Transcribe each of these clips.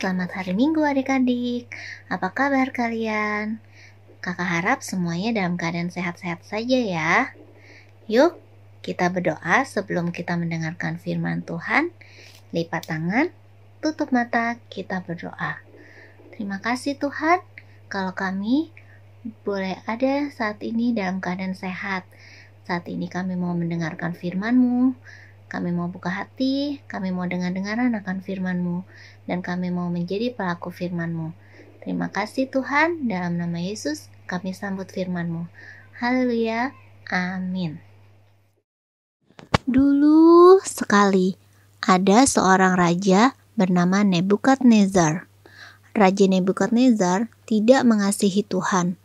selamat hari Minggu adik-adik. Apa kabar kalian? Kakak harap semuanya dalam keadaan sehat-sehat saja ya. Yuk, kita berdoa sebelum kita mendengarkan firman Tuhan. Lipat tangan, tutup mata, kita berdoa. Terima kasih Tuhan, kalau kami boleh ada saat ini dalam keadaan sehat. Saat ini kami mau mendengarkan firman-Mu. Kami mau buka hati, kami mau dengar-dengaran akan firman-Mu, dan kami mau menjadi pelaku firman-Mu. Terima kasih Tuhan, dalam nama Yesus kami sambut firman-Mu. Haleluya, amin. Dulu sekali, ada seorang raja bernama Nebukadnezar. Raja Nebukadnezar tidak mengasihi Tuhan.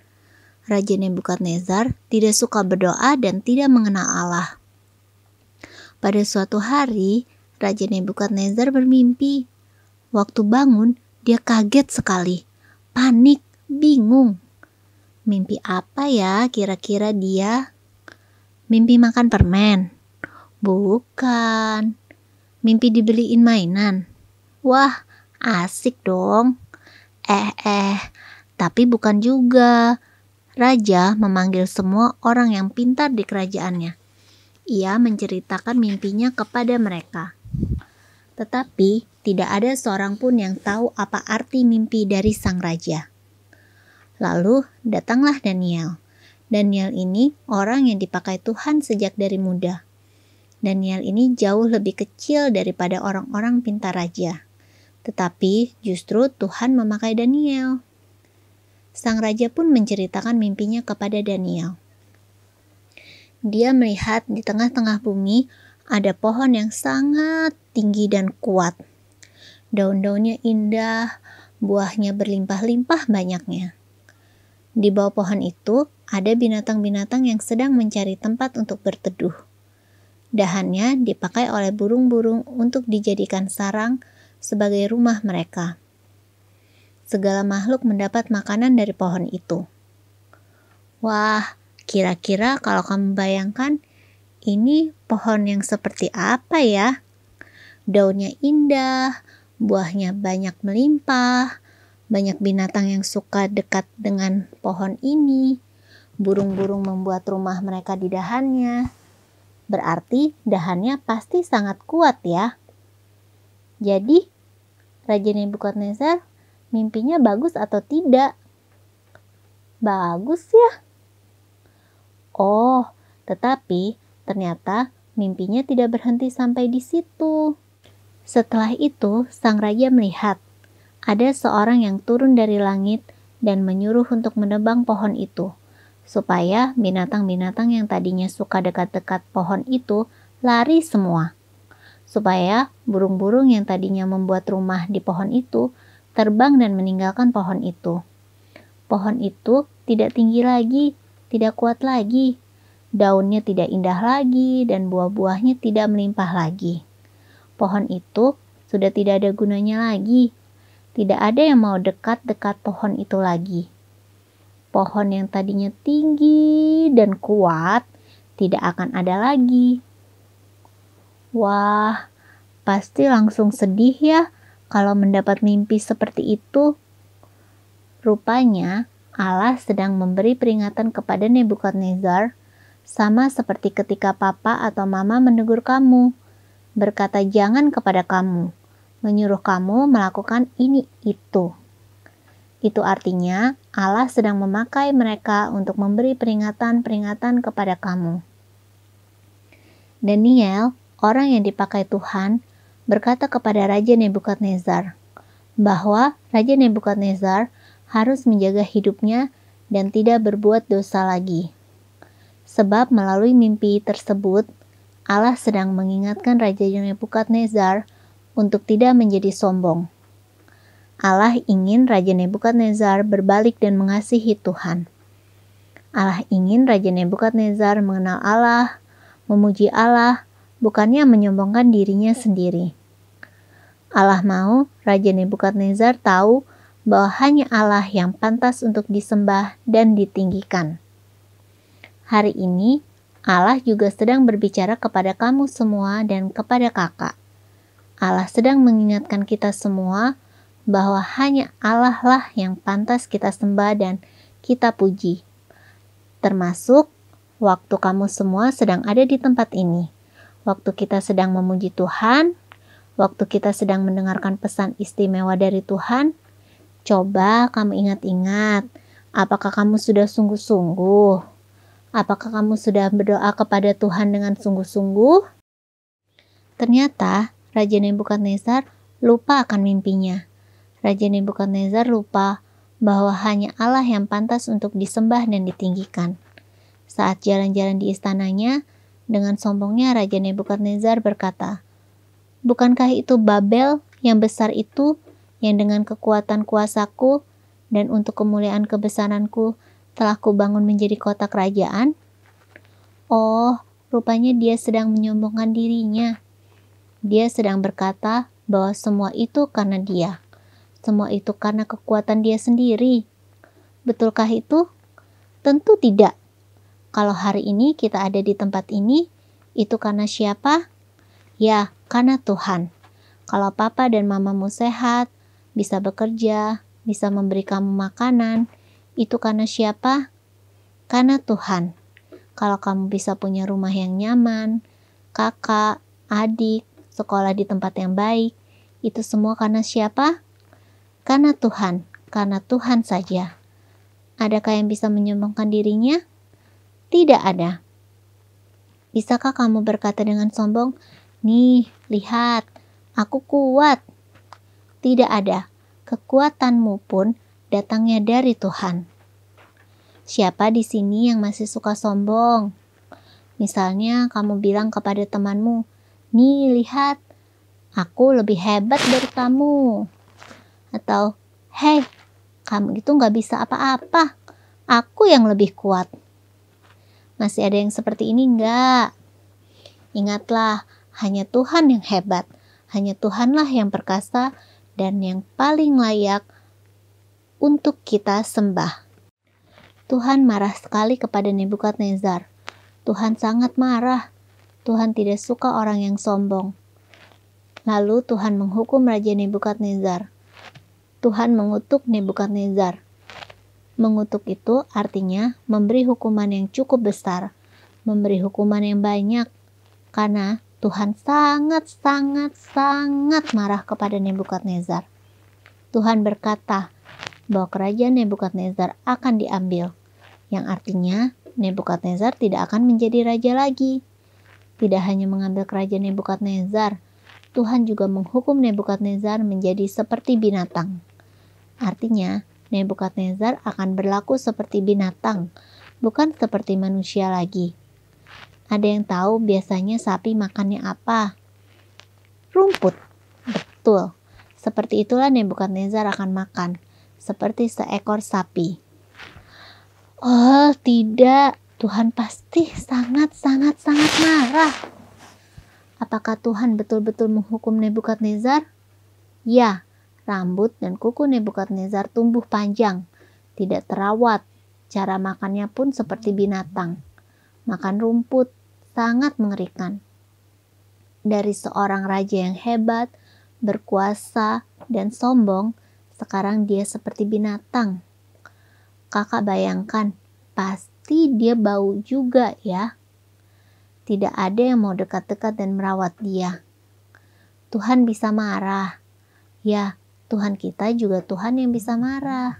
Raja Nebukadnezar tidak suka berdoa dan tidak mengenal Allah. Pada suatu hari, Raja Nebukadnezar bermimpi. Waktu bangun, dia kaget sekali, panik, bingung. Mimpi apa ya kira-kira dia? Mimpi makan permen? Bukan. Mimpi dibeliin mainan? Wah, asik dong. Tapi bukan juga. Raja memanggil semua orang yang pintar di kerajaannya. Ia menceritakan mimpinya kepada mereka. Tetapi tidak ada seorang pun yang tahu apa arti mimpi dari sang raja. Lalu datanglah Daniel. Daniel ini orang yang dipakai Tuhan sejak dari muda. Daniel ini jauh lebih kecil daripada orang-orang pintar raja. Tetapi justru Tuhan memakai Daniel. Sang raja pun menceritakan mimpinya kepada Daniel. Dia melihat di tengah-tengah bumi ada pohon yang sangat tinggi dan kuat. Daun-daunnya indah, buahnya berlimpah-limpah banyaknya. Di bawah pohon itu ada binatang-binatang yang sedang mencari tempat untuk berteduh. Dahannya dipakai oleh burung-burung untuk dijadikan sarang sebagai rumah mereka. Segala makhluk mendapat makanan dari pohon itu. Wah, kira-kira kalau kamu bayangkan, ini pohon yang seperti apa ya? Daunnya indah, buahnya banyak melimpah, banyak binatang yang suka dekat dengan pohon ini. Burung-burung membuat rumah mereka di dahannya. Berarti dahannya pasti sangat kuat ya. Jadi, Raja Nebukadnezar mimpinya bagus atau tidak? Bagus ya. Oh, tetapi ternyata mimpinya tidak berhenti sampai di situ. Setelah itu, sang raja melihat ada seorang yang turun dari langit dan menyuruh untuk menebang pohon itu, supaya binatang-binatang yang tadinya suka dekat-dekat pohon itu lari semua. Supaya burung-burung yang tadinya membuat rumah di pohon itu terbang dan meninggalkan pohon itu. Pohon itu tidak tinggi lagi, tidak kuat lagi, daunnya tidak indah lagi, dan buah-buahnya tidak melimpah lagi. Pohon itu sudah tidak ada gunanya lagi. Tidak ada yang mau dekat-dekat pohon itu lagi. Pohon yang tadinya tinggi dan kuat tidak akan ada lagi. Wah, pasti langsung sedih ya kalau mendapat mimpi seperti itu. Rupanya Allah sedang memberi peringatan kepada Nebukadnezar, sama seperti ketika papa atau mama menegur kamu, berkata jangan kepada kamu, menyuruh kamu melakukan ini itu. Itu artinya Allah sedang memakai mereka untuk memberi peringatan-peringatan kepada kamu. Daniel, orang yang dipakai Tuhan, berkata kepada Raja Nebukadnezar bahwa Raja Nebukadnezar harus menjaga hidupnya dan tidak berbuat dosa lagi. Sebab melalui mimpi tersebut, Allah sedang mengingatkan Raja Nebukadnezar untuk tidak menjadi sombong. Allah ingin Raja Nebukadnezar berbalik dan mengasihi Tuhan. Allah ingin Raja Nebukadnezar mengenal Allah, memuji Allah, bukannya menyombongkan dirinya sendiri. Allah mau Raja Nebukadnezar tahu bahwa hanya Allah yang pantas untuk disembah dan ditinggikan. Hari ini, Allah juga sedang berbicara kepada kamu semua dan kepada kakak. Allah sedang mengingatkan kita semua bahwa hanya Allah lah yang pantas kita sembah dan kita puji. Termasuk waktu kamu semua sedang ada di tempat ini. Waktu kita sedang memuji Tuhan, waktu kita sedang mendengarkan pesan istimewa dari Tuhan, coba kamu ingat-ingat, apakah kamu sudah sungguh-sungguh? Apakah kamu sudah berdoa kepada Tuhan dengan sungguh-sungguh? Ternyata Raja Nebukadnezar lupa akan mimpinya. Raja Nebukadnezar lupa bahwa hanya Allah yang pantas untuk disembah dan ditinggikan. Saat jalan-jalan di istananya, dengan sombongnya Raja Nebukadnezar berkata, "Bukankah itu Babel yang besar itu, yang dengan kekuatan kuasaku dan untuk kemuliaan kebesaranku telah kubangun menjadi kota kerajaan?" Oh, rupanya dia sedang menyombongkan dirinya. Dia sedang berkata bahwa semua itu karena dia. Semua itu karena kekuatan dia sendiri. Betulkah itu? Tentu tidak. Kalau hari ini kita ada di tempat ini, itu karena siapa? Ya, karena Tuhan. Kalau papa dan mamamu sehat, bisa bekerja, bisa memberi kamu makanan, itu karena siapa? Karena Tuhan. Kalau kamu bisa punya rumah yang nyaman, kakak, adik, sekolah di tempat yang baik, itu semua karena siapa? Karena Tuhan. Karena Tuhan saja. Adakah yang bisa menyombongkan dirinya? Tidak ada. Bisakah kamu berkata dengan sombong, "Nih, lihat, aku kuat"? Tidak ada. Kekuatanmu pun datangnya dari Tuhan. Siapa di sini yang masih suka sombong? Misalnya kamu bilang kepada temanmu, "Nih, lihat, aku lebih hebat dari kamu." Atau, "Hei, kamu itu gak bisa apa-apa. Aku yang lebih kuat." Masih ada yang seperti ini enggak? Ingatlah, hanya Tuhan yang hebat. Hanya Tuhanlah yang perkasa dan yang paling layak untuk kita sembah. Tuhan marah sekali kepada Nebukadnezar. Tuhan sangat marah. Tuhan tidak suka orang yang sombong. Lalu Tuhan menghukum Raja Nebukadnezar. Tuhan mengutuk Nebukadnezar. Mengutuk itu artinya memberi hukuman yang cukup besar, memberi hukuman yang banyak, karena Tuhan sangat marah kepada Nebukadnezar. Tuhan berkata bahwa kerajaan Nebukadnezar akan diambil, yang artinya Nebukadnezar tidak akan menjadi raja lagi. Tidak hanya mengambil kerajaan Nebukadnezar, Tuhan juga menghukum Nebukadnezar menjadi seperti binatang. Artinya, Nebukadnezar akan berlaku seperti binatang, bukan seperti manusia lagi. Ada yang tahu biasanya sapi makannya apa? Rumput. Betul. Seperti itulah Nebukadnezar akan makan, seperti seekor sapi. Oh, tidak. Tuhan pasti sangat marah. Apakah Tuhan betul-betul menghukum Nebukadnezar? Ya. Rambut dan kuku Nebukadnezar tumbuh panjang, tidak terawat. Cara makannya pun seperti binatang. Makan rumput, sangat mengerikan. Dari seorang raja yang hebat, berkuasa, dan sombong, sekarang dia seperti binatang. Kakak bayangkan, pasti dia bau juga ya. Tidak ada yang mau dekat-dekat dan merawat dia. Tuhan bisa marah. Ya, Tuhan kita juga Tuhan yang bisa marah,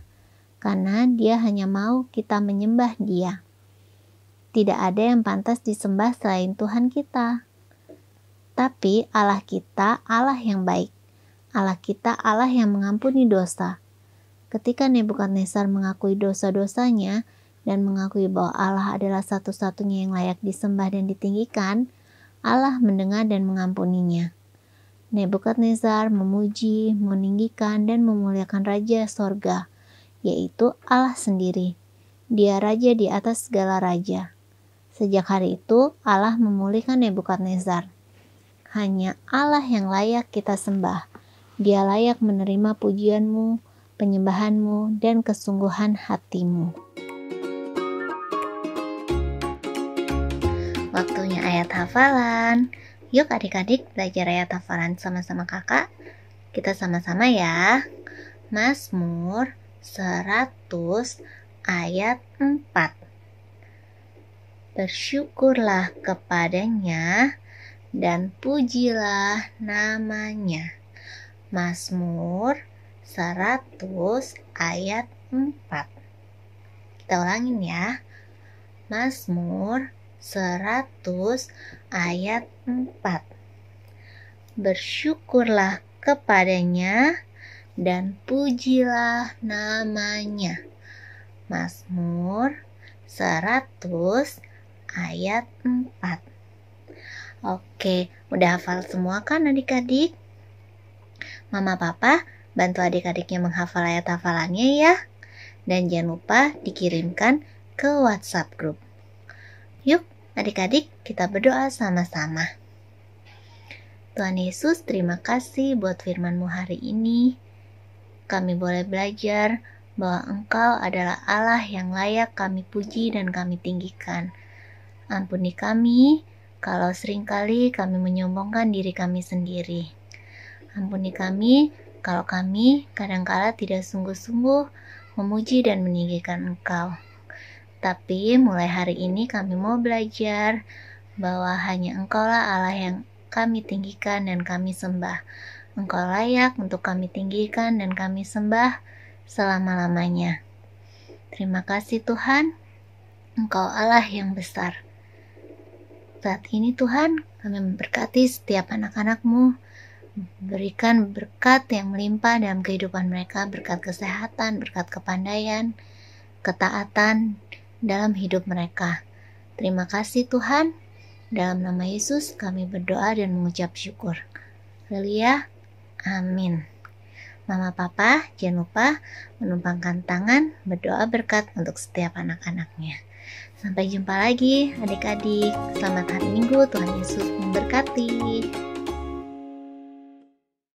karena dia hanya mau kita menyembah dia. Tidak ada yang pantas disembah selain Tuhan kita. Tapi Allah kita Allah yang baik. Allah kita Allah yang mengampuni dosa. Ketika Nebukadnezar mengakui dosa-dosanya dan mengakui bahwa Allah adalah satu-satunya yang layak disembah dan ditinggikan, Allah mendengar dan mengampuninya. Nebukadnezar memuji, meninggikan, dan memuliakan Raja Sorga, yaitu Allah sendiri. Dia Raja di atas segala raja. Sejak hari itu, Allah memulihkan Nebukadnezar. Hanya Allah yang layak kita sembah. Dia layak menerima pujianmu, penyembahanmu, dan kesungguhan hatimu. Waktunya ayat hafalan. Yuk adik-adik belajar ayat hafalan sama-sama kakak. Kita sama-sama ya. Mazmur 100 ayat 4. Bersyukurlah kepadanya dan pujilah namanya. Mazmur 100 ayat 4. Kita ulangin ya. Mazmur 100 ayat 4. Bersyukurlah kepadanya dan pujilah namanya. Mazmur 100 ayat 4. Oke, udah hafal semua kan adik-adik? Mama Papa bantu adik-adiknya menghafal ayat hafalannya ya. Dan jangan lupa dikirimkan ke WhatsApp grup. Yuk adik-adik, kita berdoa sama-sama. Tuhan Yesus, terima kasih buat firman-Mu hari ini. Kami boleh belajar bahwa Engkau adalah Allah yang layak kami puji dan kami tinggikan. Ampuni kami kalau seringkali kami menyombongkan diri kami sendiri. Ampuni kami kalau kami kadangkala tidak sungguh-sungguh memuji dan meninggikan Engkau. Tapi mulai hari ini kami mau belajar bahwa hanya Engkaulah Allah yang kami tinggikan dan kami sembah. Engkau layak untuk kami tinggikan dan kami sembah selama-lamanya. Terima kasih Tuhan, Engkau Allah yang besar. Saat ini Tuhan, kami memberkati setiap anak-anak-Mu. Berikan berkat yang melimpah dalam kehidupan mereka, berkat kesehatan, berkat kepandaian, ketaatan dalam hidup mereka. Terima kasih Tuhan. Dalam nama Yesus kami berdoa dan mengucap syukur. Haleluya. Amin. Mama Papa jangan lupa menumpangkan tangan berdoa berkat untuk setiap anak-anaknya. Sampai jumpa lagi adik-adik. Selamat hari Minggu. Tuhan Yesus memberkati.